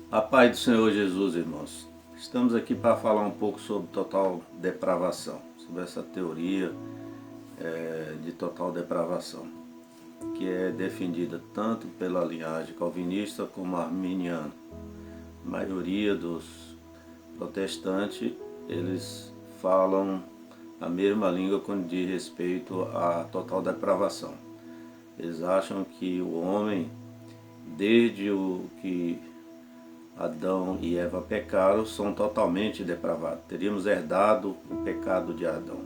A paz do Senhor Jesus, irmãos. Estamos aqui para falar um pouco sobre total depravação, sobre essa teoria de total depravação, que é defendida tanto pela linhagem calvinista como arminiana. A maioria dos protestantes, eles falam a mesma língua quando diz respeito à total depravação. Eles acham que o homem, desde o que Adão e Eva pecaram, são totalmente depravados. Teríamos herdado o pecado de Adão.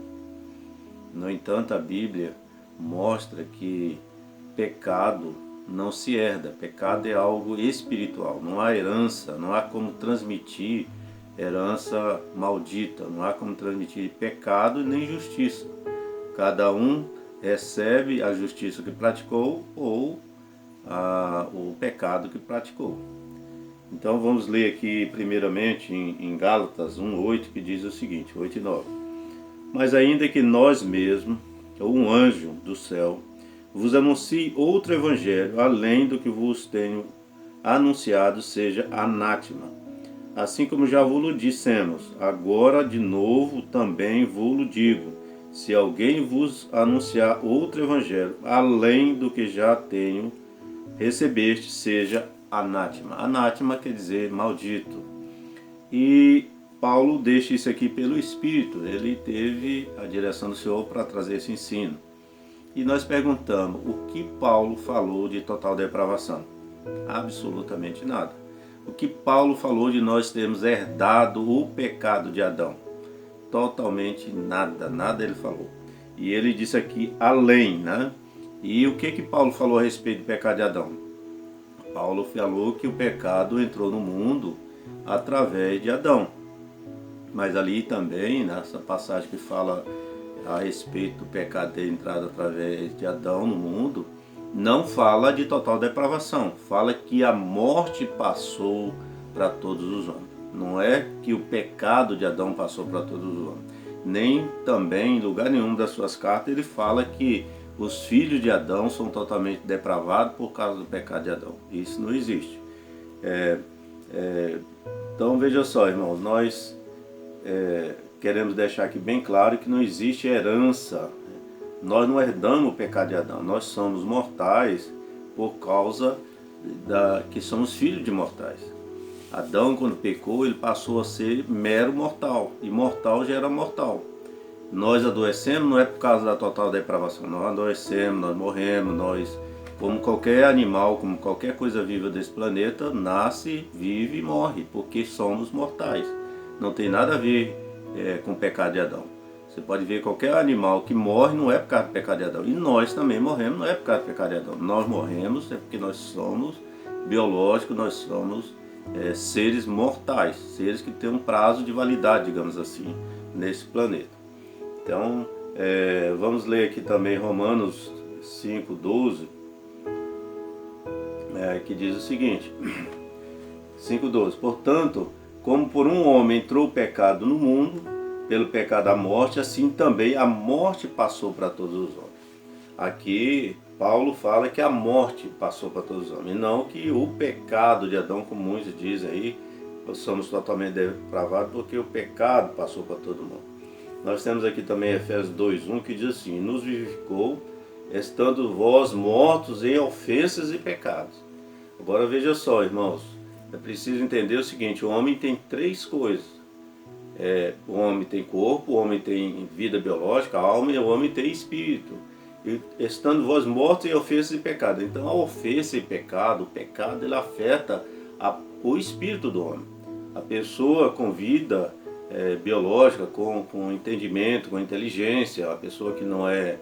No entanto, a Bíblia mostra que pecado não se herda. Pecado é algo espiritual. Não há herança, não há como transmitir herança maldita. Não há como transmitir pecado nem justiça. Cada um recebe a justiça que praticou ou o pecado que praticou. Então vamos ler aqui primeiramente em Gálatas 1:8, que diz o seguinte, 8 e 9. Mas ainda que nós mesmos, ou um anjo do céu, vos anuncie outro evangelho, além do que vos tenho anunciado, seja anátema. Assim como já vos dissemos, agora de novo também vos digo, se alguém vos anunciar outro evangelho, além do que já tenho recebeste, seja anátema. Anátema quer dizer maldito. E Paulo deixa isso aqui pelo Espírito. Ele teve a direção do Senhor para trazer esse ensino. E nós perguntamos, o que Paulo falou de total depravação? Absolutamente nada. O que Paulo falou de nós termos herdado o pecado de Adão? Totalmente nada, nada ele falou. E ele disse aqui, além, né? E o que Paulo falou a respeito do pecado de Adão? Paulo falou que o pecado entrou no mundo através de Adão. Mas ali também, nessa passagem que fala a respeito do pecado ter entrado através de Adão no mundo, não fala de total depravação. Fala que a morte passou para todos os homens. Não é que o pecado de Adão passou para todos os homens. Nem também, em lugar nenhum das suas cartas, ele fala que os filhos de Adão são totalmente depravados por causa do pecado de Adão. Isso não existe. Então veja só, irmãos, nós queremos deixar aqui bem claro que não existe herança. Nós não herdamos o pecado de Adão. Nós somos mortais por causa que somos filhos de mortais. Adão, quando pecou, ele passou a ser mero mortal. E mortal gera mortal. Nós adoecemos não é por causa da total depravação. Nós adoecemos, nós morremos, nós, como qualquer animal, como qualquer coisa viva desse planeta, nasce, vive e morre, porque somos mortais. Não tem nada a ver com o pecado de Adão. Você pode ver qualquer animal que morre não é por causa do pecado de Adão. E nós também morremos não é por causa do pecado de Adão. Nós morremos é porque nós somos biológicos, nós somos seres mortais, seres que têm um prazo de validade, digamos assim, nesse planeta. Então, vamos ler aqui também Romanos 5:12, que diz o seguinte, 5:12. Portanto, como por um homem entrou o pecado no mundo, pelo pecado a morte, assim também a morte passou para todos os homens. Aqui, Paulo fala que a morte passou para todos os homens, e não que o pecado de Adão, como muitos dizem aí, nós somos totalmente depravados porque o pecado passou para todo mundo. Nós temos aqui também Efésios 2:1 que diz assim, nos vivificou, estando vós mortos em ofensas e pecados. Agora veja só, irmãos, é preciso entender o seguinte, o homem tem três coisas. O homem tem corpo, o homem tem vida biológica, alma, e o homem tem espírito. E estando vós mortos em ofensas e pecados. Então a ofensa e pecado, o pecado, ele afeta o espírito do homem. A pessoa com vida biológica, com entendimento, com inteligência, a pessoa que não é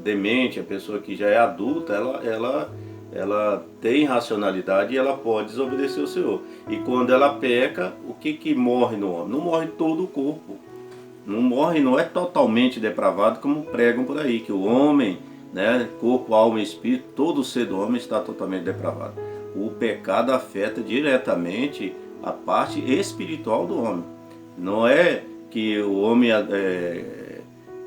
demente, a pessoa que já é adulta, ela tem racionalidade e ela pode desobedecer o Senhor. E quando ela peca, o que morre no homem? Não morre todo o corpo. Não morre, não é totalmente depravado como pregam por aí, que o homem, né, corpo, alma e espírito, todo ser do homem está totalmente depravado. O pecado afeta diretamente a parte espiritual do homem. Não é que o homem,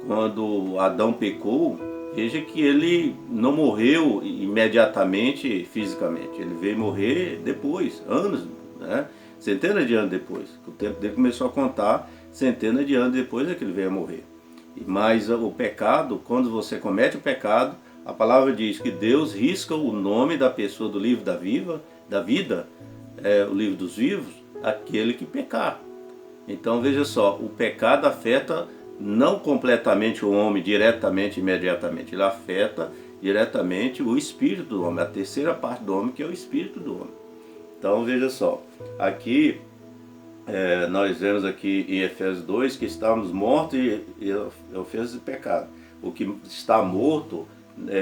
quando Adão pecou, Veja que ele não morreu imediatamente fisicamente, ele veio morrer depois, anos, né? Centenas de anos depois. O tempo dele começou a contar centenas de anos depois é que ele veio a morrer. Mas o pecado, quando você comete o pecado, a palavra diz que Deus risca o nome da pessoa do livro da vida, o livro dos vivos, aquele que pecar. Então veja só, o pecado afeta não completamente o homem diretamente, imediatamente, ele afeta diretamente o espírito do homem, a terceira parte do homem, que é o espírito do homem. Então veja só, aqui nós vemos aqui em Efésios 2 que estávamos mortos e ofensas de pecado. O que está morto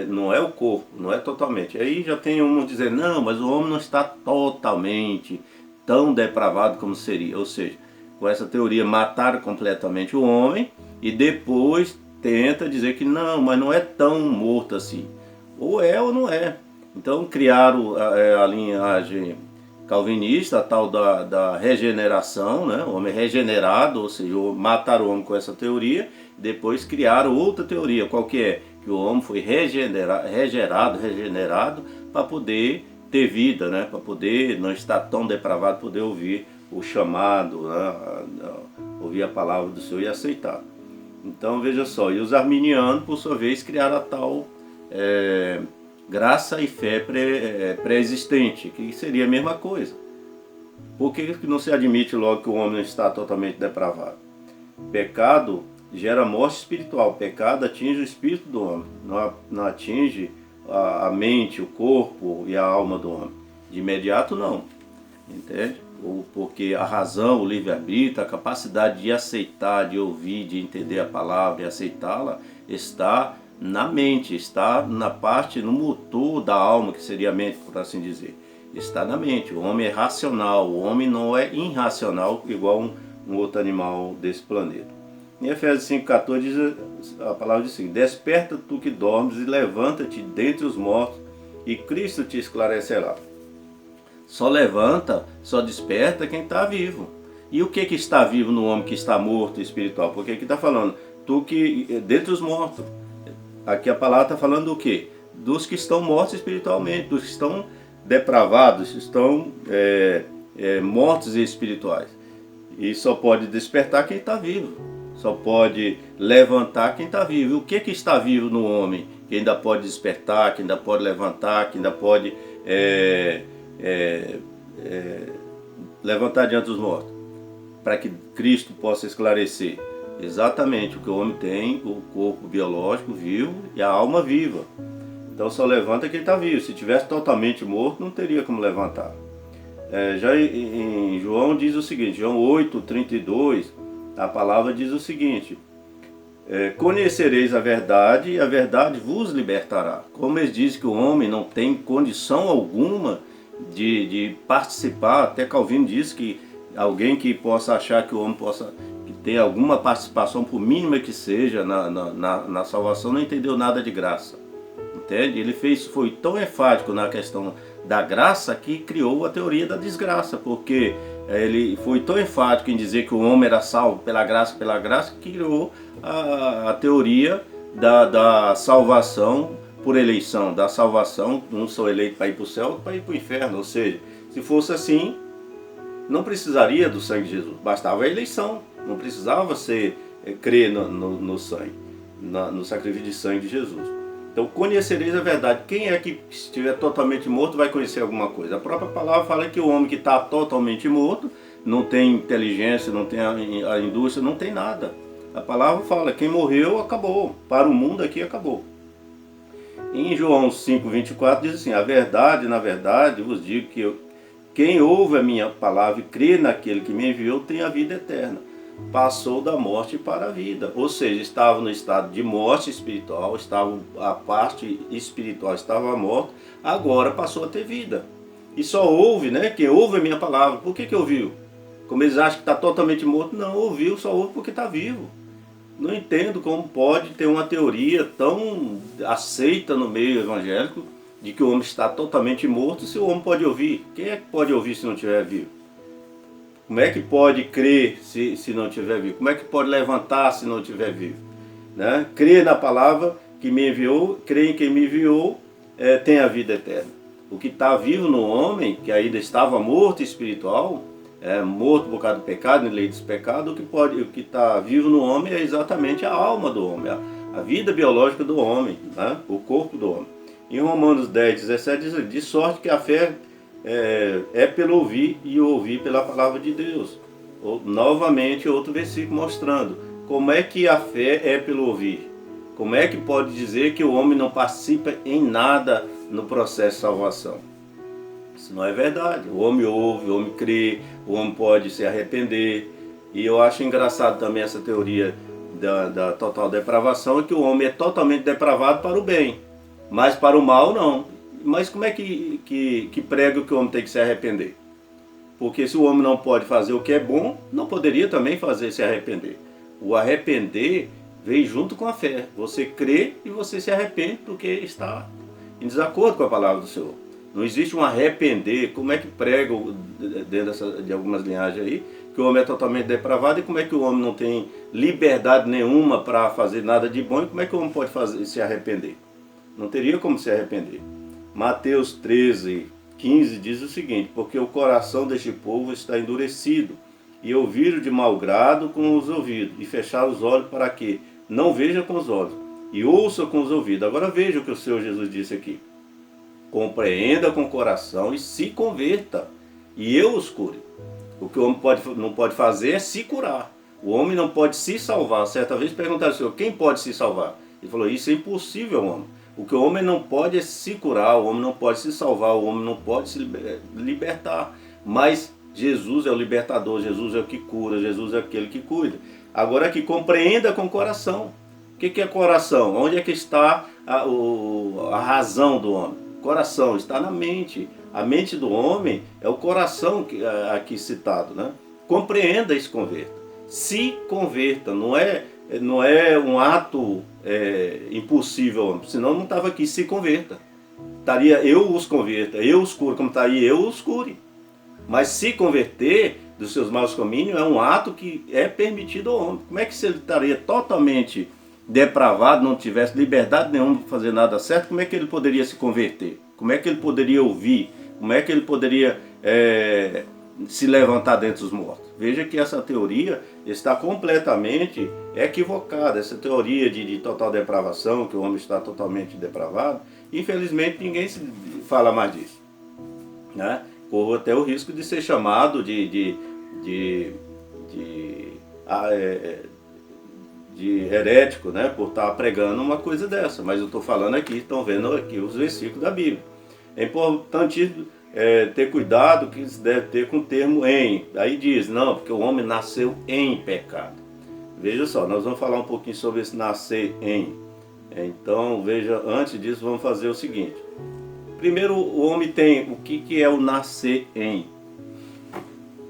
não é o corpo, não é totalmente. Aí já tem um dizendo, não, mas o homem não está totalmente tão depravado como seria. Ou seja, com essa teoria mataram completamente o homem e depois tenta dizer que não, mas não é tão morto assim. Ou é ou não é. Então criaram a linhagem calvinista, a tal da regeneração, né? O homem regenerado, ou seja, mataram o homem com essa teoria, depois criaram outra teoria, qual que é? Que o homem foi regenerado para poder ter vida, né? Para poder não estar tão depravado, poder ouvir o chamado, né? Ouvir a palavra do Senhor e aceitar. Então veja só, e os arminianos, por sua vez, criaram a tal graça e fé pré-existente, que seria a mesma coisa. Por que não se admite logo que o homem não está totalmente depravado? Pecado gera morte espiritual, pecado atinge o espírito do homem, não atinge a mente, o corpo e a alma do homem. De imediato não, entende? Porque a razão, o livre-arbítrio, a capacidade de aceitar, de ouvir, de entender a palavra e aceitá-la, está na mente, está na parte, no motor da alma, que seria a mente, por assim dizer. Está na mente. O homem é racional, o homem não é irracional, igual um outro animal desse planeta. Em Efésios 5,14 a palavra diz assim: desperta tu que dormes e levanta-te dentre os mortos e Cristo te esclarecerá. Só levanta, só desperta quem está vivo. E o que está vivo no homem que está morto espiritual? Porque aqui está falando, tu que dentre os mortos. Aqui a palavra está falando do quê? Dos que estão mortos espiritualmente, dos que estão depravados, estão mortos espirituais. E só pode despertar quem está vivo. Só pode levantar quem está vivo. E o que está vivo no homem? Que ainda pode despertar, que ainda pode levantar, que ainda pode levantar diante dos mortos. Para que Cristo possa esclarecer. Exatamente, o que o homem tem, o corpo biológico vivo e a alma viva. Então só levanta quem está vivo. Se tivesse totalmente morto, não teria como levantar. Já em João diz o seguinte, João 8:32, a palavra diz o seguinte: conhecereis a verdade e a verdade vos libertará. Como eles dizem que o homem não tem condição alguma de participar, até Calvino diz que alguém que possa achar que o homem tem alguma participação, por mínima que seja, na salvação, não entendeu nada de graça. Entende? Ele foi tão enfático na questão da graça que criou a teoria da desgraça, porque ele foi tão enfático em dizer que o homem era salvo pela graça, que criou a teoria da salvação por eleição, da salvação, uns são eleitos para ir para o céu, outros para ir para o inferno. Ou seja, se fosse assim, não precisaria do sangue de Jesus, bastava a eleição. Não precisava crer no sangue, no sacrifício de sangue de Jesus. Então conhecereis a verdade. Quem é que estiver totalmente morto vai conhecer alguma coisa? A própria palavra fala que o homem que está totalmente morto, não tem inteligência, não tem a indústria, não tem nada. A palavra fala, quem morreu acabou, para o mundo aqui acabou. Em João 5:24 diz assim: a verdade, na verdade, vos digo que quem ouve a minha palavra e crê naquele que me enviou tem a vida eterna. Passou da morte para a vida, ou seja, estava no estado de morte espiritual, a parte espiritual estava morta, agora passou a ter vida. E só ouve, né? Quem ouve a minha palavra. Por que ouviu? Como eles acham que está totalmente morto, não ouviu, só ouve porque está vivo. Não entendo como pode ter uma teoria tão aceita no meio evangélico de que o homem está totalmente morto, se o homem pode ouvir. Quem é que pode ouvir se não estiver vivo? Como é que pode crer se não estiver vivo? Como é que pode levantar se não estiver vivo? Né? Crer na palavra que me enviou, crê em quem me enviou, tem a vida eterna. O que está vivo no homem, que ainda estava morto espiritual, morto por causa do pecado, na lei dos pecados, o que está vivo no homem é exatamente a alma do homem, a vida biológica do homem, né? O corpo do homem. Em Romanos 10, 17 diz: de sorte que a fé é pelo ouvir e ouvir pela palavra de Deus. Novamente outro versículo mostrando como é que a fé é pelo ouvir. Como é que pode dizer que o homem não participa em nada no processo de salvação? Isso não é verdade. O homem ouve, o homem crê, o homem pode se arrepender. E eu acho engraçado também essa teoria da total depravação, é que o homem é totalmente depravado para o bem, mas para o mal não. Mas como é que prega que o homem tem que se arrepender? Porque se o homem não pode fazer o que é bom, não poderia também fazer se arrepender. O arrepender vem junto com a fé. Você crê e você se arrepende porque está em desacordo com a palavra do Senhor. Não existe um arrepender. Como é que prega dentro de algumas linhagens aí, que o homem é totalmente depravado, e como é que o homem não tem liberdade nenhuma para fazer nada de bom, e como é que o homem pode se arrepender? Não teria como se arrepender. Mateus 13, 15 diz o seguinte: porque o coração deste povo está endurecido, e ouviram de mau grado com os ouvidos, e fecharam os olhos para que não veja com os olhos, e ouça com os ouvidos. Agora veja o que o Senhor Jesus disse aqui: compreenda com o coração e se converta, e eu os cure. O que o homem não pode fazer é se curar. O homem não pode se salvar. Certa vez perguntaram ao Senhor: quem pode se salvar? Ele falou: isso é impossível, homem. O que o homem não pode é se curar, o homem não pode se salvar, o homem não pode se libertar. Mas Jesus é o libertador, Jesus é o que cura, Jesus é aquele que cuida. Agora que compreenda com o coração. O que é coração? Onde é que está a razão do homem? Coração está na mente. A mente do homem é o coração aqui citado, né? Compreenda e se converta. Se converta, não é um ato impossível, senão não estava aqui. Se converta. Estaria eu os converta, eu os curo, como está aí, eu os cure. Mas se converter dos seus maus caminhos é um ato que é permitido ao homem. Como é que se ele estaria totalmente depravado, não tivesse liberdade nenhuma para fazer nada certo, como é que ele poderia se converter? Como é que ele poderia ouvir? Como é que ele poderia se levantar dentre os mortos? Veja que essa teoria está completamente equivocada. Essa teoria de total depravação, que o homem está totalmente depravado, infelizmente ninguém se fala mais disso, né? Corre até o risco de ser chamado de herético, né, por estar pregando uma coisa dessa. Mas eu estou falando aqui, estão vendo aqui os versículos da Bíblia. É importante ter cuidado que se deve ter com o termo em. Aí diz, não, porque o homem nasceu em pecado. Veja só, nós vamos falar um pouquinho sobre esse nascer em. Então, veja, antes disso, vamos fazer o seguinte. Primeiro, o homem tem, o que é o nascer em?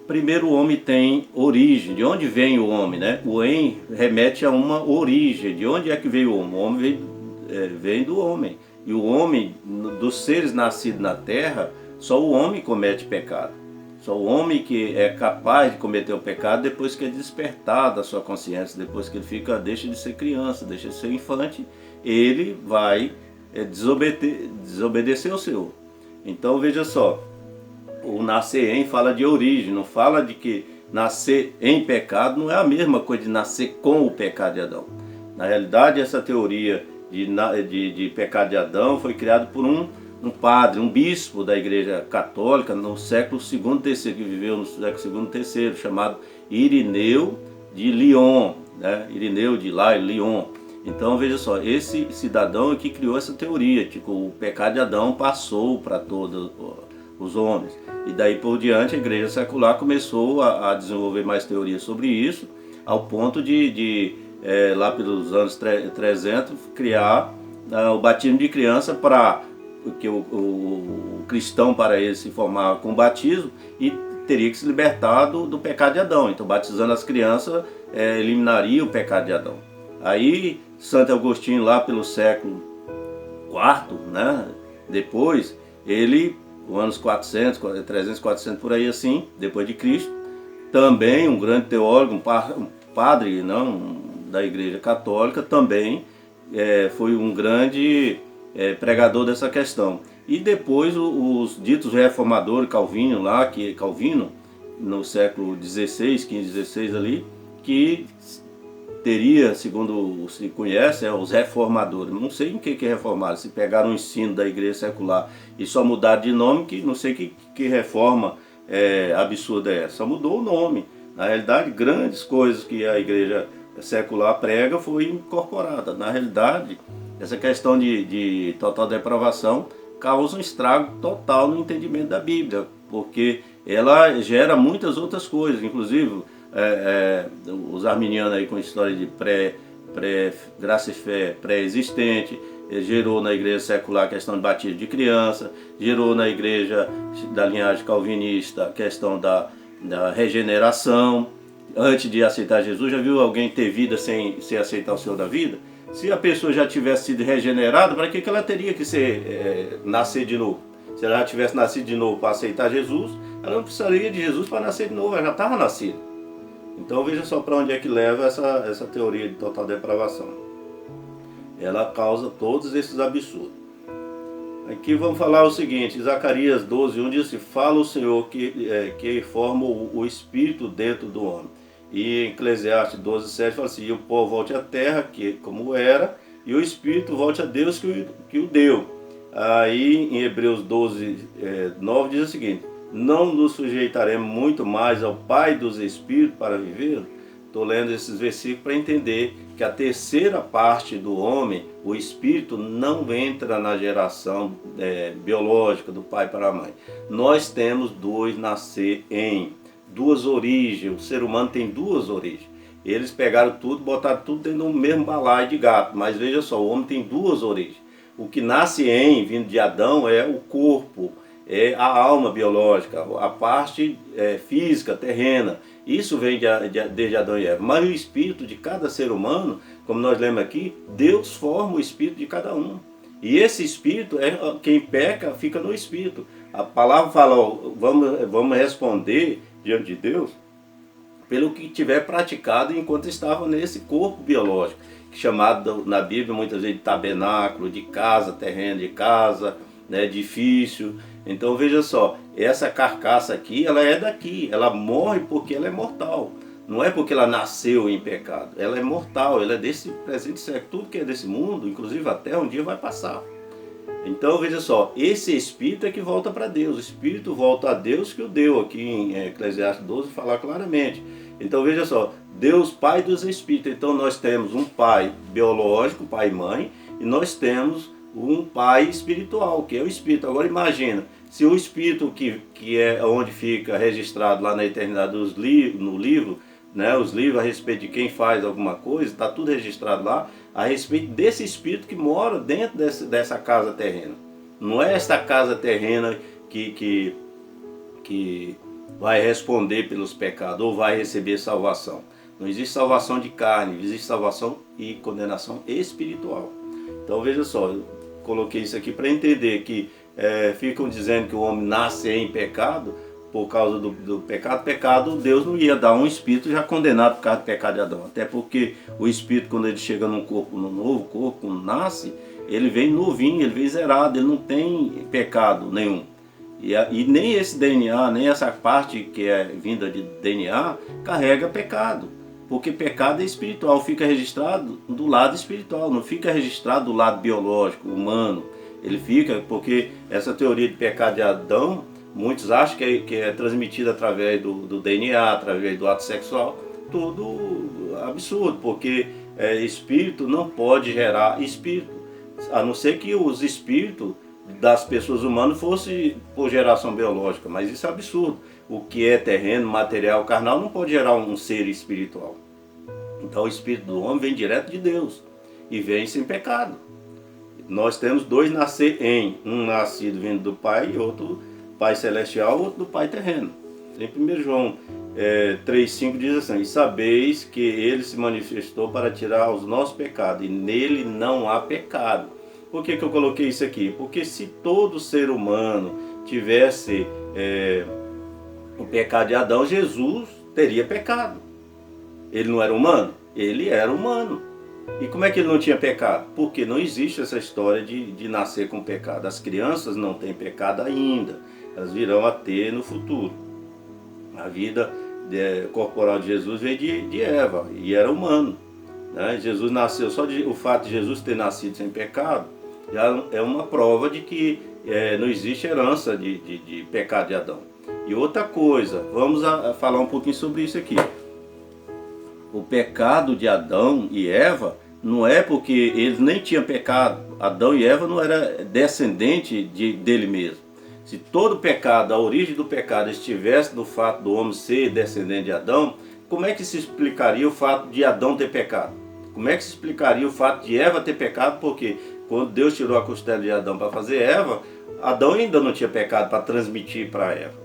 Primeiro, o homem tem origem. De onde vem o homem, né? O em remete a uma origem. De onde é que veio o homem? O homem vem do homem. E o homem, dos seres nascidos na terra, só o homem comete pecado. Só o homem que é capaz de cometer o pecado depois que é despertado da sua consciência, depois que ele deixa de ser criança, deixa de ser infante, ele vai desobedecer ao Senhor. Então veja só, o nascer em fala de origem, não fala de que nascer em pecado não é a mesma coisa de nascer com o pecado de Adão. Na realidade, essa teoria de pecado de Adão foi criada por um padre, um bispo da Igreja Católica no século II e III, que viveu no século II e III, chamado Irineu de Lyon, né? Irineu de Lyon. Então veja só, esse cidadão é que criou essa teoria, tipo, o pecado de Adão passou para todos os homens. E daí por diante a igreja secular começou a desenvolver mais teorias sobre isso, ao ponto de lá pelos anos 300, criar o batismo de criança porque o cristão, para ele se formar com o batismo, e teria que se libertar do pecado de Adão. Então batizando as crianças eliminaria o pecado de Adão. Aí Santo Agostinho, lá pelo século IV, né, depois, ele, nos anos 400, 300, 400, por aí assim, depois de Cristo, também um grande teólogo, um padre não, da Igreja Católica, também foi um grande pregador dessa questão. E depois os ditos reformadores, Calvino, no século XVI, 15, 16 ali, que teria, segundo se conhece, os reformadores. Não sei em que reformaram, se pegaram o ensino da igreja secular e só mudaram de nome, que não sei que reforma absurda é essa. Só mudou o nome. Na realidade, grandes coisas que a igreja secular prega foi incorporada. Na realidade, essa questão de total depravação causa um estrago total no entendimento da Bíblia, porque ela gera muitas outras coisas, inclusive os arminianos aí com história de graça e fé pré-existente, gerou na igreja secular a questão de batismo de criança, gerou na igreja da linhagem calvinista a questão da regeneração. Antes de aceitar Jesus, já viu alguém ter vida sem aceitar o Senhor da vida? Se a pessoa já tivesse sido regenerada, para que ela teria que nascer de novo? Se ela já tivesse nascido de novo para aceitar Jesus, ela não precisaria de Jesus para nascer de novo, ela já estava nascida. Então veja só para onde é que leva essa teoria de total depravação. Ela causa todos esses absurdos. Aqui vamos falar o seguinte, Zacarias 12:1 diz assim, fala o Senhor que forma o espírito dentro do homem. E em Eclesiastes 12:7 fala assim, e o pó volte à terra, como era, e o espírito volte a Deus que o deu. Aí em Hebreus 12:9 diz o seguinte, não nos sujeitaremos muito mais ao Pai dos Espíritos para viver? Estou lendo esses versículos para entender que a terceira parte do homem, o espírito, não entra na geração biológica do pai para a mãe. Nós temos duas origens, o ser humano tem duas origens. Eles pegaram tudo, botaram tudo dentro do mesmo balaio de gato, mas veja só, o homem tem duas origens. O que nasce vindo de Adão, é o corpo, é a alma biológica, a parte física, terrena. Isso vem desde Adão e Eva. Mas o espírito de cada ser humano, como nós lemos aqui, Deus forma o espírito de cada um. E esse espírito, quem peca, fica no espírito. A palavra fala, vamos responder diante de Deus pelo que tiver praticado enquanto estava nesse corpo biológico, chamado na Bíblia muitas vezes de tabernáculo, de casa terrena, de casa, edifício. Então veja só, essa carcaça aqui, ela é daqui, ela morre porque ela é mortal. Não é porque ela nasceu em pecado, ela é mortal, ela é desse presente século. Tudo que é desse mundo, inclusive a terra, um dia vai passar. Então veja só, esse espírito é que volta para Deus, o espírito volta a Deus que o deu, aqui em Eclesiastes 12 fala claramente. Então veja só, Deus Pai dos Espíritos, então nós temos um pai biológico, pai e mãe, e nós temos um pai espiritual, que é o espírito. Agora imagina, se o espírito que é onde fica registrado lá na eternidade no livro, os livros a respeito de quem faz alguma coisa, está tudo registrado lá, a respeito desse espírito que mora dentro dessa casa terrena. Não é esta casa terrena que vai responder pelos pecados ou vai receber salvação. Não existe salvação de carne, existe salvação e condenação espiritual. Então veja só, eu coloquei isso aqui para entender que ficam dizendo que o homem nasce em pecado por causa do pecado, Deus não ia dar um espírito já condenado por causa do pecado de Adão. Até porque o espírito, quando ele chega num novo corpo, quando nasce, ele vem novinho, ele vem zerado, ele não tem pecado nenhum. E nem esse DNA, nem essa parte que é vinda de DNA, carrega pecado. Porque pecado é espiritual, fica registrado do lado espiritual, não fica registrado do lado biológico, humano. Ele fica, porque essa teoria de pecado de Adão, muitos acham que é transmitida através do DNA, através do ato sexual. Tudo absurdo, porque espírito não pode gerar espírito, a não ser que os espíritos das pessoas humanas fossem por geração biológica, mas isso é absurdo. O que é terreno, material, carnal, não pode gerar um ser espiritual. Então o espírito do homem vem direto de Deus e vem sem pecado. Nós temos dois nascer um nascido vindo do Pai e outro Pai celestial, outro do Pai terreno. Em 1 João 3,5 diz assim, e sabeis que ele se manifestou para tirar os nossos pecados, e nele não há pecado. Por que eu coloquei isso aqui? Porque se todo ser humano tivesse o pecado de Adão, Jesus teria pecado. Ele não era humano? Ele era humano. E como é que ele não tinha pecado? Porque não existe essa história de nascer com pecado. As crianças não têm pecado ainda, elas virão a ter no futuro. A vida corporal de Jesus veio de Eva e era humano, né? Jesus nasceu, o fato de Jesus ter nascido sem pecado já é uma prova de que não existe herança de pecado de Adão. E outra coisa, vamos falar um pouquinho sobre isso aqui. O pecado de Adão e Eva não é porque eles nem tinham pecado. Adão e Eva não era descendente dele mesmo. Se todo pecado, a origem do pecado estivesse no fato do homem ser descendente de Adão, como é que se explicaria o fato de Adão ter pecado? Como é que se explicaria o fato de Eva ter pecado? Porque quando Deus tirou a costela de Adão para fazer Eva, Adão ainda não tinha pecado para transmitir para Eva.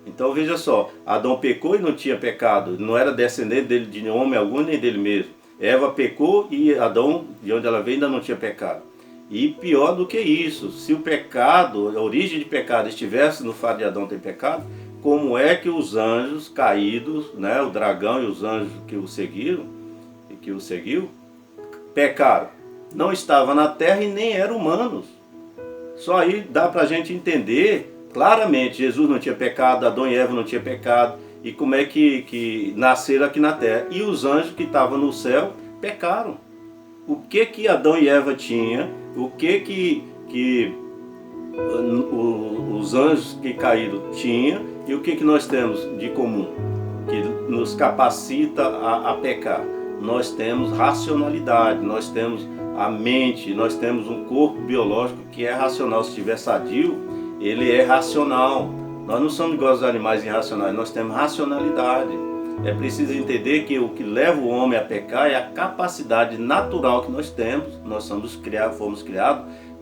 Então veja só, Adão pecou e não tinha pecado, não era descendente dele, de homem algum, nem dele mesmo. Eva pecou e Adão, de onde ela veio, ainda não tinha pecado. E pior do que isso, se o pecado, a origem de pecado estivesse no fato de Adão ter pecado, como é que os anjos caídos, né, o dragão e os anjos que o seguiu, pecaram? Não estavam na terra e nem eram humanos. Só aí dá para a gente entender claramente, Jesus não tinha pecado, Adão e Eva não tinham pecado, e como é que nasceram aqui na terra. E os anjos que estavam no céu pecaram. O que Adão e Eva tinham, o que os anjos que caíram tinham, e o que nós temos de comum, que nos capacita a pecar? Nós temos racionalidade, nós temos a mente, nós temos um corpo biológico que é racional. Se estiver sadio, ele é racional. Nós não somos iguais aos animais irracionais, nós temos racionalidade. É preciso entender que o que leva o homem a pecar é a capacidade natural que nós temos. Nós fomos criados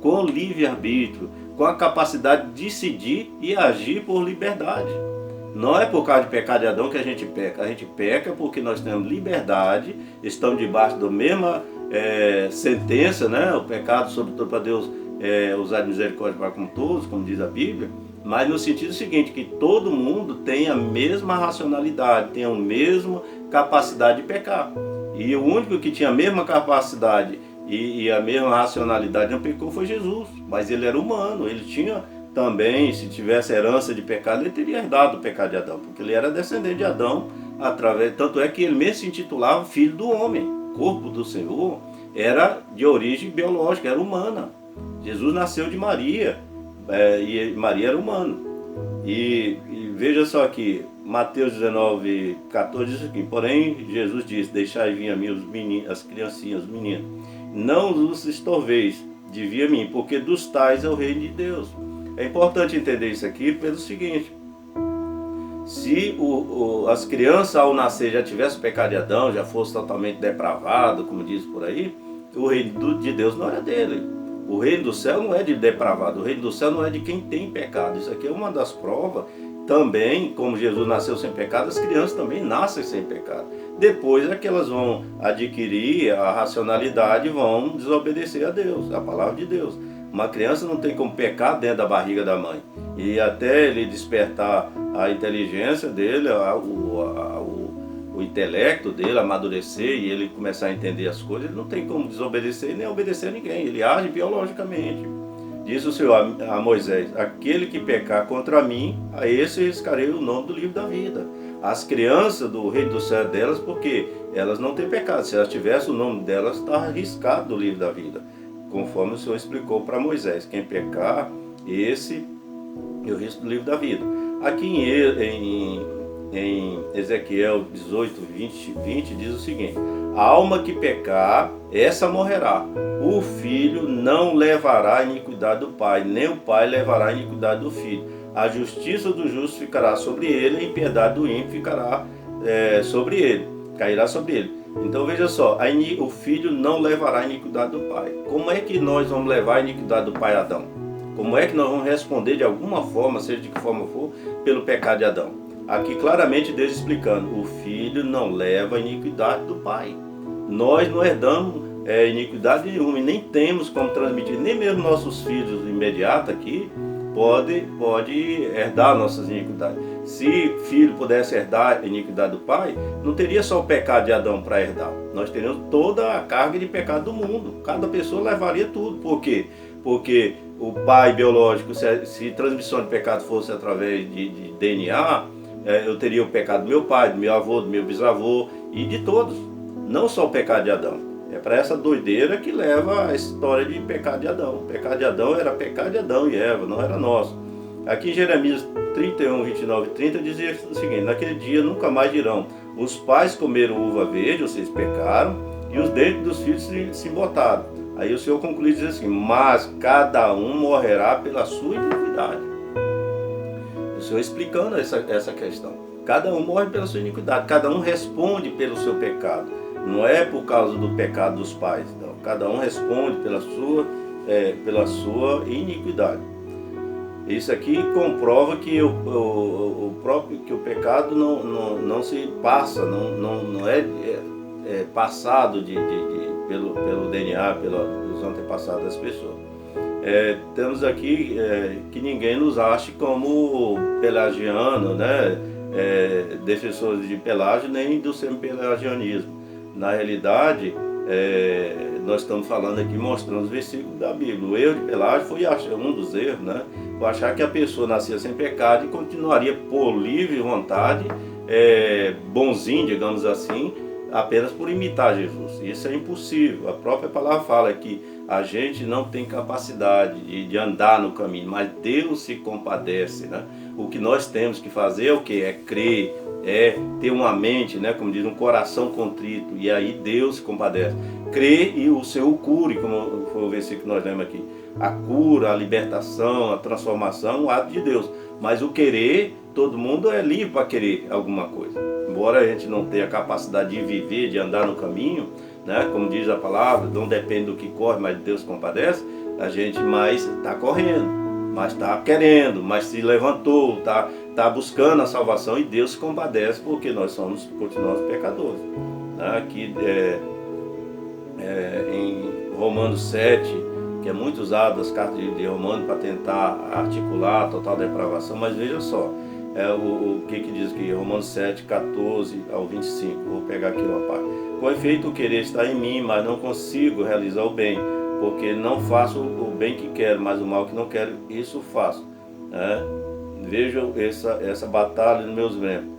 com livre-arbítrio, com a capacidade de decidir e agir por liberdade. Não é por causa de pecado de Adão que a gente peca porque nós temos liberdade, estamos debaixo da mesma sentença, né? O pecado sobretudo para Deus usar de misericórdia para com todos, como diz a Bíblia, mas no sentido seguinte, que todo mundo tem a mesma racionalidade, tem a mesma capacidade de pecar. E o único que tinha a mesma capacidade e a mesma racionalidade não pecou foi Jesus, mas ele era humano, ele tinha também, se tivesse herança de pecado, ele teria herdado o pecado de Adão, porque ele era descendente de Adão, tanto é que ele mesmo se intitulava filho do homem. O corpo do Senhor era de origem biológica, era humana. Jesus nasceu de Maria, e Maria era humana. E veja só aqui, Mateus 19, 14 diz aqui: porém Jesus disse, deixai vir a mim os meninos, as criancinhas, os meninos, não os estorveis de vir a mim, porque dos tais é o reino de Deus. É importante entender isso aqui pelo seguinte: se as crianças ao nascer já tivessem o pecado de Adão, já fosse totalmente depravado, como diz por aí, o reino de Deus não era dele. O reino do céu não é de depravado, o reino do céu não é de quem tem pecado. Isso aqui é uma das provas. Também, como Jesus nasceu sem pecado, as crianças também nascem sem pecado. Depois é que elas vão adquirir a racionalidade e vão desobedecer a Deus, a palavra de Deus. Uma criança não tem como pecar dentro da barriga da mãe. E até ele despertar a inteligência dele, o intelecto dele, amadurecer e ele começar a entender as coisas, ele não tem como desobedecer nem obedecer a ninguém. Ele age biologicamente. Diz o Senhor a Moisés: aquele que pecar contra mim, a esse riscarei o nome do livro da vida. As crianças do reino do céu delas, porque elas não têm pecado. Se elas tivessem, o nome delas está riscado do livro da vida, conforme o Senhor explicou para Moisés: quem pecar, esse eu risco do livro da vida. Aqui em Ezequiel 18, 20 diz o seguinte: a alma que pecar, essa morrerá. O filho não levará a iniquidade do pai, nem o pai levará a iniquidade do filho. A justiça do justo ficará sobre ele, a impiedade do ímpio ficará sobre ele, cairá sobre ele. Então veja só, o filho não levará a iniquidade do pai. Como é que nós vamos levar a iniquidade do pai Adão? Como é que nós vamos responder de alguma forma, seja de que forma for, pelo pecado de Adão? Aqui claramente Deus explicando: o filho não leva a iniquidade do pai. Nós não herdamos iniquidade nenhuma e nem temos como transmitir, nem mesmo nossos filhos imediatos aqui, pode herdar nossas iniquidades. Se filho pudesse herdar a iniquidade do pai, não teria só o pecado de Adão para herdar. Nós teríamos toda a carga de pecado do mundo. Cada pessoa levaria tudo. Por quê? Porque o pai biológico, se transmissão de pecado fosse através de DNA, eu teria o pecado do meu pai, do meu avô, do meu bisavô e de todos. Não só o pecado de Adão. É para essa doideira que leva a história de pecado de Adão. O pecado de Adão era pecado de Adão e Eva, não era nosso. Aqui em Jeremias 31, 29 e 30 dizia o seguinte: naquele dia nunca mais dirão, os pais comeram uva verde, vocês pecaram, e os dentes dos filhos se botaram. Aí o Senhor conclui dizendo assim: mas cada um morrerá pela sua iniquidade. O Senhor explicando essa questão. Cada um morre pela sua iniquidade, cada um responde pelo seu pecado. Não é por causa do pecado dos pais, não. Cada um responde pela sua iniquidade. Isso aqui comprova que que o pecado não se passa, não é passado pelo DNA, pelos antepassados das pessoas. Temos aqui que ninguém nos ache como pelagiano, né? Defensores de Pelágio, nem do semi-pelagianismo. Na realidade, nós estamos falando aqui, mostrando os versículos da Bíblia. O erro de Pelágio foi um dos erros, né? Foi achar que a pessoa nascia sem pecado e continuaria por livre vontade, bonzinho, digamos assim, apenas por imitar Jesus. Isso é impossível. A própria palavra fala que a gente não tem capacidade de andar no caminho, mas Deus se compadece, né? O que nós temos que fazer é o quê? É crer, é ter uma mente, né? Como diz, um coração contrito, e aí Deus se compadece. Crer e o Senhor cure, como foi o versículo que nós lemos aqui. A cura, a libertação, a transformação, o ato de Deus. Mas o querer, todo mundo é livre para querer alguma coisa. Embora a gente não tenha capacidade de viver, de andar no caminho, né? Como diz a palavra, não depende do que corre, mas Deus compadece. A gente mais está correndo, mas está querendo, mas se levantou, está buscando a salvação, e Deus se compadece porque nós continuamos pecadores. Aqui em Romanos 7, que é muito usado as cartas de Romanos para tentar articular a total depravação, mas veja só, o que diz aqui, Romanos 7, 14 ao 25, vou pegar aqui uma parte. Com efeito, o querer está em mim, mas não consigo realizar o bem, porque não faço o bem que quero, mas o mal que não quero, isso faço. Vejam essa batalha nos meus membros,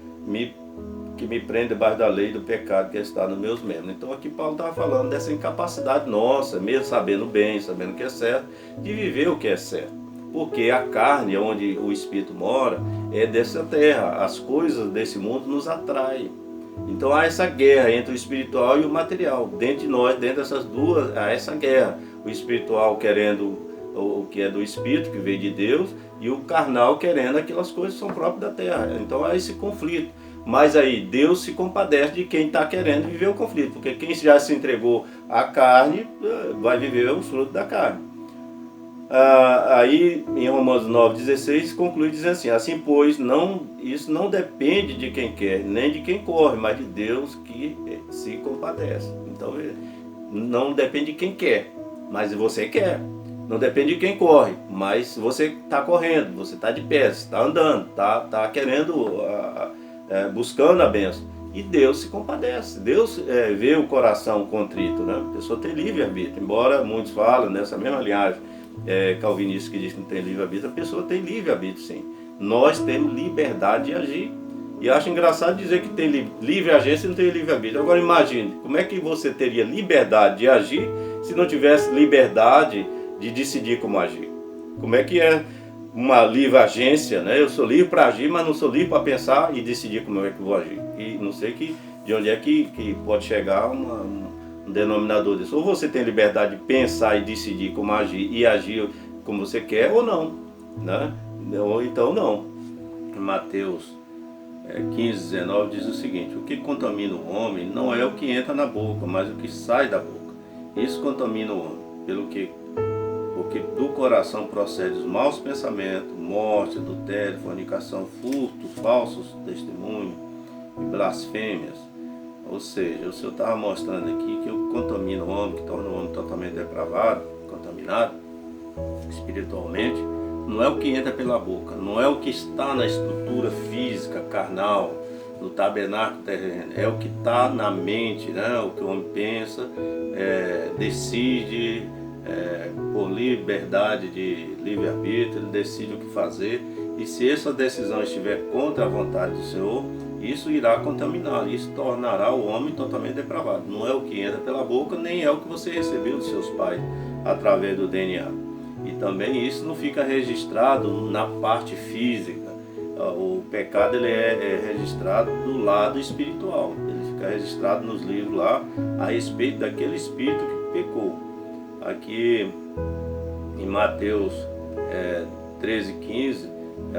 que me prende debaixo da lei do pecado que está nos meus membros. Então aqui Paulo estava falando dessa incapacidade nossa, mesmo sabendo bem, sabendo o que é certo, de viver o que é certo. Porque a carne, onde o Espírito mora, é dessa terra. As coisas desse mundo nos atraem. Então há essa guerra entre o espiritual e o material. Dentro de nós, dentro dessas duas, há essa guerra. O espiritual querendo o que é do Espírito, que veio de Deus, e o carnal querendo aquelas coisas que são próprias da terra. Então há esse conflito. Mas aí Deus se compadece de quem está querendo viver o conflito. Porque quem já se entregou à carne, vai viver os frutos da carne. Aí em Romanos 9,16 conclui dizendo assim: assim pois, isso não depende de quem quer, nem de quem corre, mas de Deus que se compadece. Então não depende de quem quer, mas você quer. Não depende de quem corre, mas você está correndo, você está de pé, está andando, está querendo, buscando a bênção. E Deus se compadece. Deus vê o coração contrito, né? A pessoa tem livre-arbítrio, embora muitos falam nessa mesma linhagem calvinista que diz que não tem livre-arbítrio. A pessoa tem livre-arbítrio, sim. Nós temos liberdade de agir. E acho engraçado dizer que tem livre agência e não tem livre-arbítrio. Agora imagine, como é que você teria liberdade de agir se não tivesse liberdade de decidir como agir? Como é que é uma livre agência, né? Eu sou livre para agir, mas não sou livre para pensar e decidir como é que vou agir. E não sei de onde é que pode chegar um denominador disso. Ou você tem liberdade de pensar e decidir como agir e agir como você quer, ou não, né? Ou então não. Mateus 15:19 diz o seguinte: o que contamina o homem não é o que entra na boca, mas o que sai da boca. Isso contamina o homem, porque do coração procede os maus pensamentos, morte, adultério, fornicação, furto, falsos testemunhos e blasfêmias. Ou seja, o Senhor estava mostrando aqui que o que contamina o homem, que torna o homem totalmente depravado, contaminado espiritualmente, não é o que entra pela boca, não é o que está na estrutura física, carnal, no tabernáculo terreno, é o que está na mente, né? O que o homem pensa, decide, por liberdade de livre-arbítrio, ele decide o que fazer, e se essa decisão estiver contra a vontade do Senhor, isso irá contaminar, isso tornará o homem totalmente depravado. Não é o que entra pela boca, nem é o que você recebeu dos seus pais através do DNA. E também isso não fica registrado na parte física. O pecado ele é registrado do lado espiritual. Ele fica registrado nos livros lá a respeito daquele espírito que pecou. Aqui em Mateus 13:15,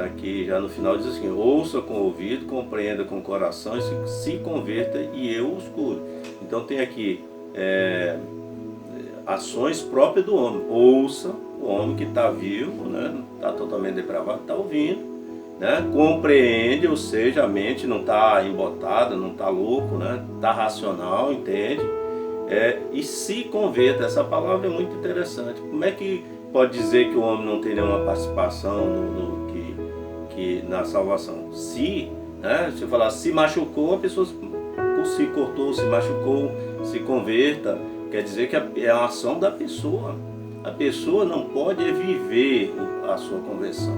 aqui já no final diz assim: ouça com o ouvido, compreenda com o coração e se converta e eu os curo. Então tem aqui ações próprias do homem. Ouça, o homem que está vivo, né, está totalmente depravado, está ouvindo, né, compreende, ou seja, a mente não está embotada, não está louco, né, está racional, entende, e se converta. Essa palavra é muito interessante. Como é que pode dizer que o homem não tem nenhuma participação na salvação? Se, né, se eu falar se machucou, a pessoa se cortou, se machucou, se converta, quer dizer que é a ação da pessoa. A pessoa não pode viver a sua conversão,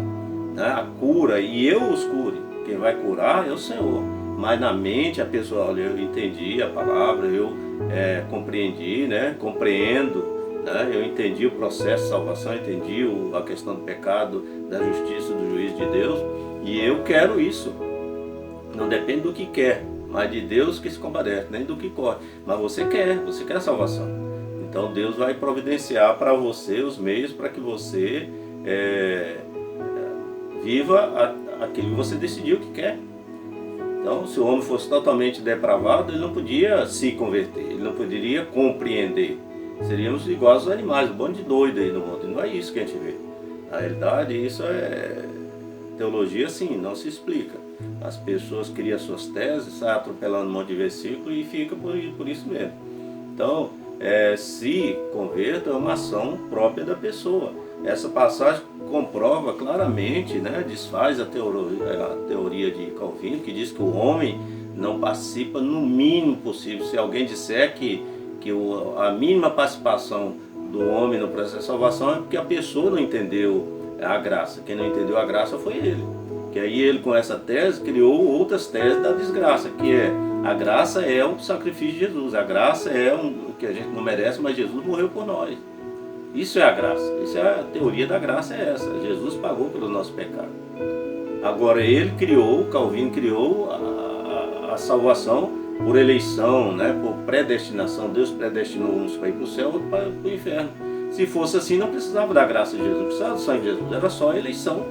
né? A cura, e eu os cure. Quem vai curar é o Senhor. Mas na mente a pessoa, olha, eu entendi a palavra, eu compreendi, né? Compreendo, né? Eu entendi o processo de salvação, entendi a questão do pecado, da justiça, do juízo de Deus, e eu quero isso. Não depende do que quer, mas de Deus que se compadece, nem do que corre. Mas você quer a salvação. Então Deus vai providenciar para você os meios para que você viva aquilo que você decidiu que quer. Então, se o homem fosse totalmente depravado, ele não podia se converter, ele não poderia compreender. Seríamos iguais aos animais, um bando de doido aí no mundo. E não é isso que a gente vê. Na realidade, isso é teologia, assim, não se explica. As pessoas criam suas teses, saem atropelando um monte de versículo e fica por isso mesmo. Então, se converta é uma ação própria da pessoa. Essa passagem comprova claramente, né, desfaz a teoria de Calvino, que diz que o homem não participa no mínimo possível. Se alguém disser que a mínima participação do homem no processo de salvação é porque a pessoa não entendeu a graça. Quem não entendeu a graça foi ele. Que aí ele, com essa tese, criou outras teses da desgraça, que a graça é o sacrifício de Jesus. A graça é o que a gente não merece, mas Jesus morreu por nós. Isso é a graça. Isso é a teoria da graça, é essa. Jesus pagou pelo nosso pecado. Agora Calvino criou a salvação por eleição, né, por predestinação. Deus predestinou uns para ir para o céu, outros para o inferno. Se fosse assim, não precisava da graça de Jesus, não precisava do sangue de Jesus, era só a eleição.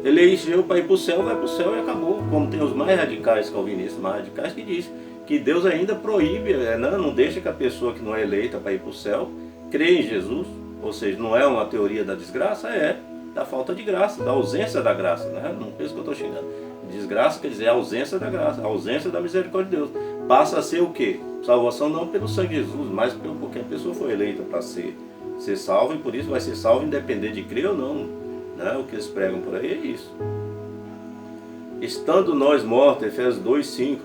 Elegeu para ir para o céu, vai para o céu e acabou. Como tem os mais radicais, calvinistas mais radicais, que dizem que Deus ainda proíbe, não deixa que a pessoa que não é eleita para ir para o céu crê em Jesus. Ou seja, não é uma teoria da desgraça, é da falta de graça, da ausência da graça, né? Não penso que eu estou xingando. Desgraça quer dizer a ausência da graça, a ausência da misericórdia de Deus. Passa a ser o quê? Salvação não pelo sangue de Jesus, mas porque a pessoa foi eleita para ser salva, e por isso vai ser salva independente de crer ou não, né? O que eles pregam por aí é isso. Estando nós mortos, Efésios 2:5,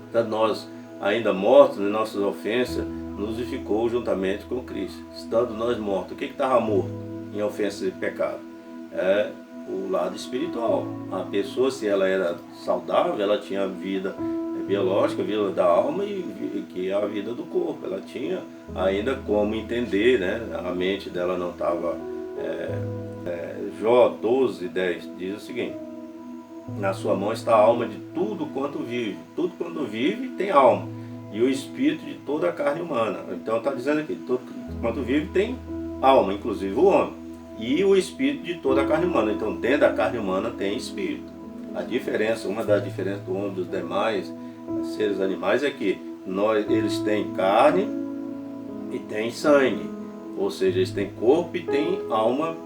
estando nós ainda mortos em nossas ofensas, nos vivificou juntamente com Cristo. Estando nós mortos, o que estava morto em ofensas e pecado? É o lado espiritual. A pessoa, se ela era saudável, ela tinha vida biológica, vida da alma, e que é a vida do corpo. Ela tinha ainda como entender, né? A mente dela não estava... Jó 12:10 diz o seguinte: na sua mão está a alma de tudo quanto vive. Tudo quanto vive tem alma, e o espírito de toda a carne humana. Então está dizendo aqui, tudo quanto vive tem alma, inclusive o homem, e o espírito de toda a carne humana. Então dentro da carne humana tem espírito. A diferença, uma das diferenças do homem dos demais seres animais é que eles têm carne e têm sangue. Ou seja, eles têm corpo e têm alma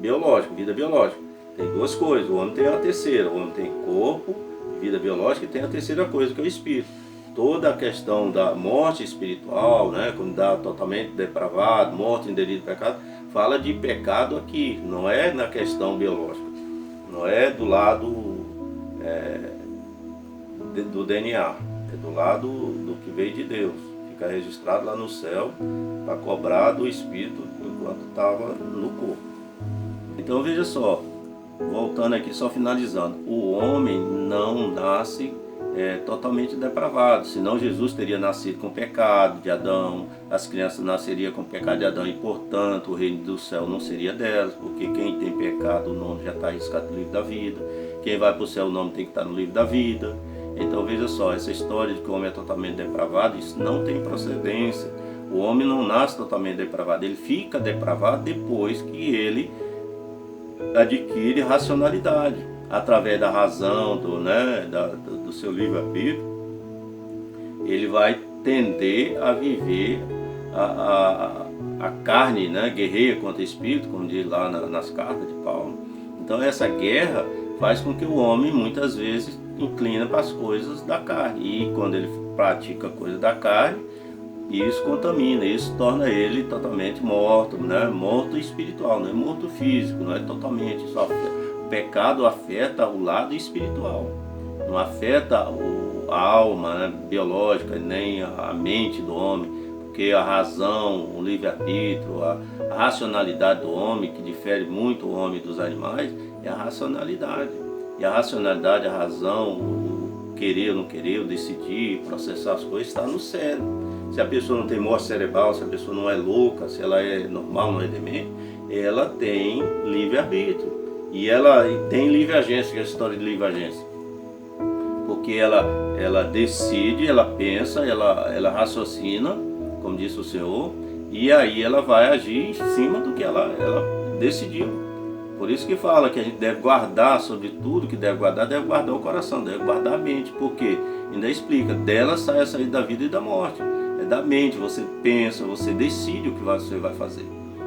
biológica, vida biológica. Tem duas coisas, o homem tem a terceira. O homem tem corpo, vida biológica, e tem a terceira coisa, que é o espírito. Toda a questão da morte espiritual, né, quando dá totalmente depravado, morte em delito de pecado, fala de pecado aqui, não é na questão biológica, não é do lado do DNA, é do lado do que veio de Deus. Fica registrado lá no céu para cobrar do Espírito enquanto estava no corpo. Então veja só, voltando aqui, só finalizando, o homem não nasce totalmente depravado, senão Jesus teria nascido com o pecado de Adão, as crianças nasceriam com o pecado de Adão e, portanto, o reino do céu não seria delas, porque quem tem pecado, o nome já está riscado no livro da vida, quem vai para o céu, o nome tem que estar no livro da vida. Então veja só, essa história de que o homem é totalmente depravado, isso não tem procedência. O homem não nasce totalmente depravado, ele fica depravado depois que ele adquire racionalidade, através da razão, do seu livre-arbítrio. Ele vai tender a viver a carne, guerreia contra o espírito, como diz lá nas cartas de Paulo. Então essa guerra faz com que o homem muitas vezes inclina para as coisas da carne, e quando ele pratica coisas da carne, isso contamina, isso torna ele totalmente morto, morto espiritual, não é morto físico, não é totalmente. O pecado afeta o lado espiritual, não afeta a alma biológica, nem a mente do homem, porque a razão, o livre-arbítrio, a racionalidade do homem, que difere muito o homem dos animais, é a racionalidade. E a racionalidade, a razão, o querer ou não querer, o decidir, processar as coisas, está no cérebro. Se a pessoa não tem morte cerebral, se a pessoa não é louca, se ela é normal, não é demente, ela tem livre-arbítrio. E ela tem livre-agência, que é a história de livre-agência. Porque ela decide, ela pensa, ela raciocina, como disse o Senhor, e aí ela vai agir em cima do que ela decidiu. Por isso que fala que a gente deve guardar, sobre tudo que deve guardar o coração, deve guardar a mente, porque ainda explica, dela sai a saída da vida e da morte. É da mente, você pensa, você decide o que você vai fazer.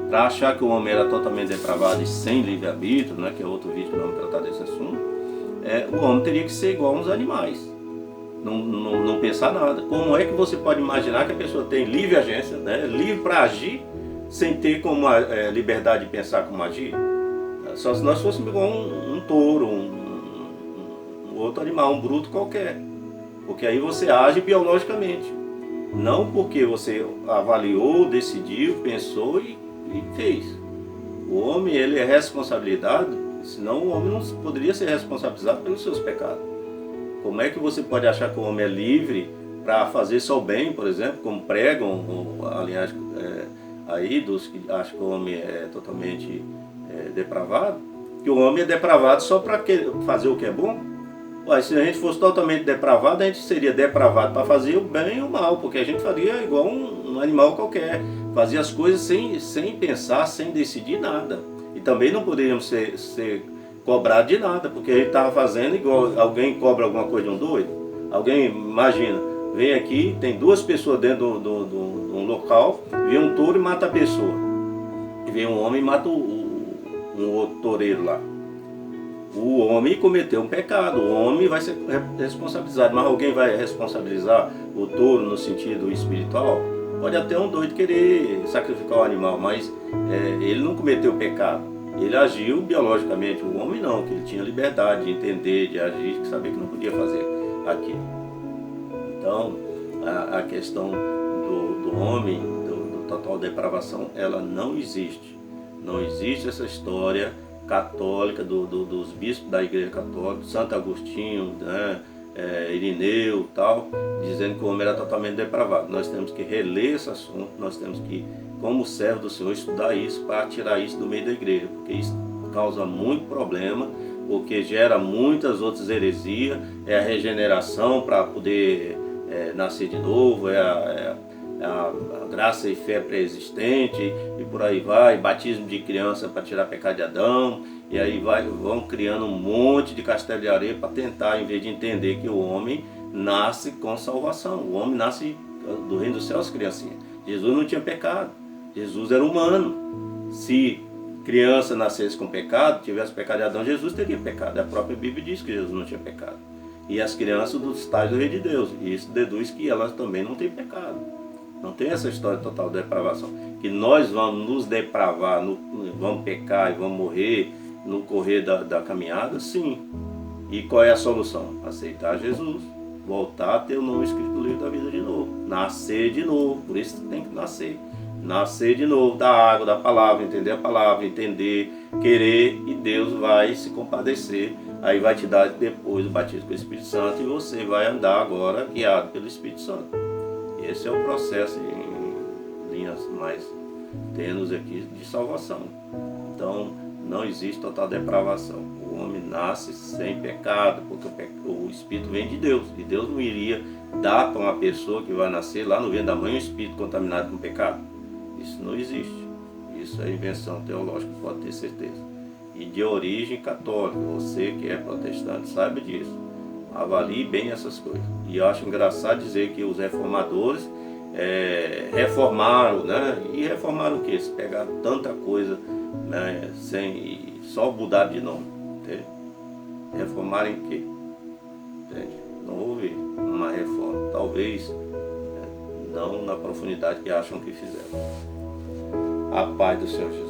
Para achar que o homem era totalmente depravado e sem livre-arbítrio, que é outro vídeo que nós vamos tratar desse assunto, o homem teria que ser igual aos animais, não pensar nada. Como é que você pode imaginar que a pessoa tem livre agência, livre para agir, sem ter como liberdade de pensar como agir? Só se nós fôssemos igual um touro, um outro animal, um bruto qualquer. Porque aí você age biologicamente. Não porque você avaliou, decidiu, pensou e fez. O homem, ele é responsabilizado, senão o homem não poderia ser responsabilizado pelos seus pecados. Como é que você pode achar que o homem é livre para fazer só o bem, por exemplo, como pregam, aliás, aí dos que acham que o homem é totalmente depravado, que o homem é depravado só para fazer o que é bom? Ué, se a gente fosse totalmente depravado, a gente seria depravado para fazer o bem e o mal, porque a gente faria igual um animal qualquer, fazia as coisas sem pensar, sem decidir nada. E também não poderíamos ser cobrados de nada, porque a gente estava fazendo igual alguém cobra alguma coisa de um doido. Alguém, imagina, vem aqui, tem duas pessoas dentro de um local, vem um touro e mata a pessoa. E vem um homem e mata um outro toureiro lá. O homem cometeu um pecado, o homem vai ser responsabilizado, mas alguém vai responsabilizar o touro no sentido espiritual? Pode até um doido querer sacrificar o animal, mas ele não cometeu pecado. Ele agiu biologicamente, o homem não, que ele tinha liberdade de entender, de agir, de saber que não podia fazer aquilo. Então, a questão do homem, do total depravação, ela não existe. Não existe essa história católica dos bispos da Igreja Católica, Santo Agostinho, Irineu, tal, dizendo que o homem era totalmente depravado. Nós temos que reler esse assunto, nós temos que, como servo do Senhor, estudar isso para tirar isso do meio da igreja, porque isso causa muito problema, porque gera muitas outras heresias, é a regeneração para poder nascer de novo, a graça e fé pré-existente, e por aí vai, batismo de criança para tirar pecado de Adão, e aí vão criando um monte de castelo de areia para tentar, em vez de entender que o homem nasce com salvação, o homem nasce do reino dos céus, criancinha. Jesus não tinha pecado, Jesus era humano. Se criança nascesse com pecado, tivesse pecado de Adão, Jesus teria pecado. A própria Bíblia diz que Jesus não tinha pecado. E as crianças dos tais do reino de Deus, e isso deduz que elas também não têm pecado. Não tem essa história de total depravação. Que nós vamos nos depravar, vamos pecar e vamos morrer no correr da caminhada, sim. E qual é a solução? Aceitar Jesus, voltar a ter o nome escrito no livro da vida de novo, nascer de novo, por isso tem que nascer. Nascer de novo da água, da palavra, entender a palavra, entender, querer, e Deus vai se compadecer. Aí vai te dar depois o batismo com o Espírito Santo e você vai andar agora guiado pelo Espírito Santo. Esse é o processo em linhas mais tênues aqui de salvação. Então não existe total depravação. O homem nasce sem pecado, porque o Espírito vem de Deus. E Deus não iria dar para uma pessoa que vai nascer lá no ventre da mãe um espírito contaminado com pecado. Isso não existe. Isso é invenção teológica, pode ter certeza. E de origem católica, você que é protestante sabe disso. Avalie bem essas coisas. E eu acho engraçado dizer que os reformadores reformaram, né? E reformaram o quê? Se pegaram tanta coisa, né? Só mudar de nome. Entende? Reformaram em quê? Entende? Não houve uma reforma. Talvez não na profundidade que acham que fizeram. A paz do Senhor Jesus.